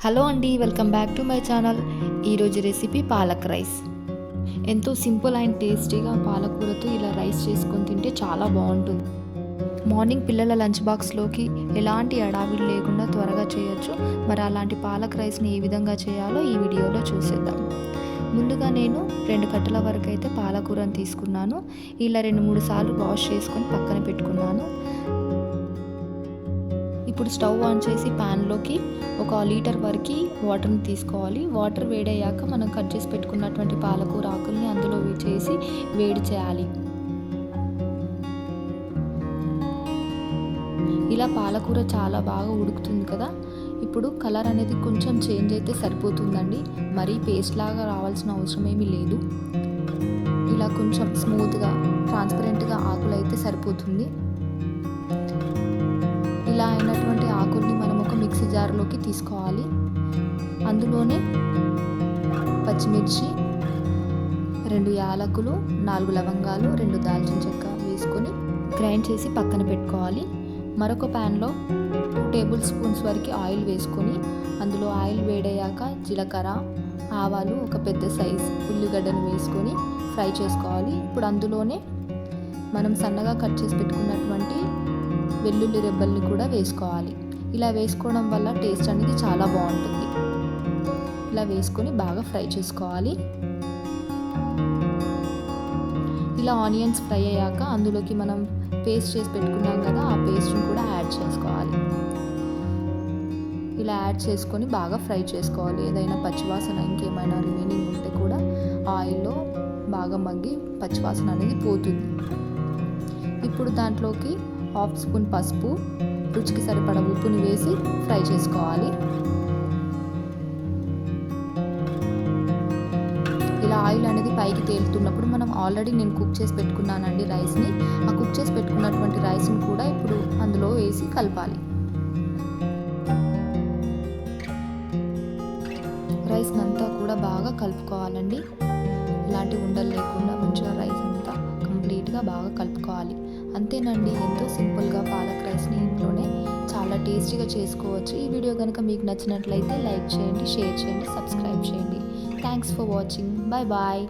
Hello అండి, welcome back to my channel. ఈరోజు recipe palak rice. ఎంతో సింపుల్ అండ్ టేస్టీగా పాలకూరతో ఇలా రైస్ చేసుకొని తింటే చాలా బాగుంటుంది. మార్నింగ్ పిల్లల లంచ్ బాక్స్లోకి ఎలాంటి అడావిడి లేకుండా త్వరగా చేయొచ్చు. మరి అలాంటి పాలక్ రైస్ని ఏ విధంగా చేయాలో ఈ వీడియోలో చూసేద్దాం. ముందుగా నేను 2 కట్టల వరకు అయితే పాలకూరను తీసుకున్నాను. ఇలా 2-3 సార్లు వాష్ చేసుకొని పక్కన పెట్టుకున్నాను. ఇప్పుడు స్టవ్ ఆన్ చేసి ప్యాన్లోకి 1 లీటర్ వరకు వాటర్ని తీసుకోవాలి. వాటర్ వేడయ్యాక మనం కట్ చేసి పెట్టుకున్నటువంటి పాలకూర ఆకుల్ని అందులో వేసి వేడి చేయాలి. ఇలా పాలకూర చాలా బాగా ఉడుకుతుంది కదా. ఇప్పుడు కలర్ అనేది కొంచెం చేంజ్ అయితే సరిపోతుందండి. మరీ పేస్ట్ లాగా రావాల్సిన అవసరం ఏమీ లేదు. ఇలా కొంచెం స్మూత్గా ట్రాన్స్పరెంట్గా ఆకులు అయితే సరిపోతుంది. ఇలా అయినటువంటి ఆకుల్ని మనం ఒక మిక్సీ జార్లోకి తీసుకోవాలి. అందులోనే పచ్చిమిర్చి, 2 యాలకులు, 4 లవంగాలు, 2 దాల్చిన చెక్క వేసుకొని గ్రైండ్ చేసి పక్కన పెట్టుకోవాలి. మరొక ప్యాన్లో 2 టేబుల్ స్పూన్స్ వరకు ఆయిల్ వేసుకొని అందులో ఆయిల్ వేడయ్యాక జీలకర్ర, ఆవాలు, ఒక పెద్ద సైజ్ ఉల్లిగడ్డను వేసుకొని ఫ్రై చేసుకోవాలి. ఇప్పుడు అందులోనే మనం సన్నగా కట్ చేసి పెట్టుకున్నటువంటి వెల్లుల్లి రెబ్బల్ని కూడా వేసుకోవాలి. ఇలా వేసుకోవడం వల్ల టేస్ట్ అనేది చాలా బాగుంటుంది. ఇలా వేసుకొని బాగా ఫ్రై చేసుకోవాలి. ఇలా ఆనియన్స్ ఫ్రై అయ్యాక అందులోకి మనం పేస్ట్ చేసి పెట్టుకున్నాం కదా, ఆ పేస్ట్ని కూడా యాడ్ చేసుకోవాలి. ఇలా యాడ్ చేసుకొని బాగా ఫ్రై చేసుకోవాలి. ఏదైనా పచ్చివాసన ఇంకేమైనా రిమైనింగ్ ఉంటే కూడా ఆయిల్లో బాగా మగ్గి పచ్చివాసన అనేది పోతుంది. ఇప్పుడు దాంట్లోకి 1/2 స్పూన్ పసుపు, రుచికి సరిపడా ఉప్పుని వేసి ఫ్రై చేసుకోవాలి. ఇలా ఆయిల్ అనేది పైకి తేలుతున్నప్పుడు మనం ఆల్రెడీ నేను కుక్ చేసి పెట్టుకున్నానండి రైస్ని. ఆ కుక్ చేసి పెట్టుకున్నటువంటి రైస్ని కూడా ఇప్పుడు అందులో వేసి కలపాలి. రైస్ని అంతా కూడా బాగా కలుపుకోవాలండి. ఇలాంటి ఉండలు లేకుండా మంచిగా రైస్ అంతా కంప్లీట్గా బాగా కలుపుకోవాలి. అంతేనండి, ఎంతో సింపుల్గా పాలక్ రైస్ని ఇంట్లోనే చాలా టేస్టీగా చేసుకోవచ్చు. ఈ వీడియో కనుక మీకు నచ్చినట్లయితే లైక్ చేయండి, షేర్ చేయండి, సబ్స్క్రైబ్ చేయండి. Thanks for watching. Bye bye.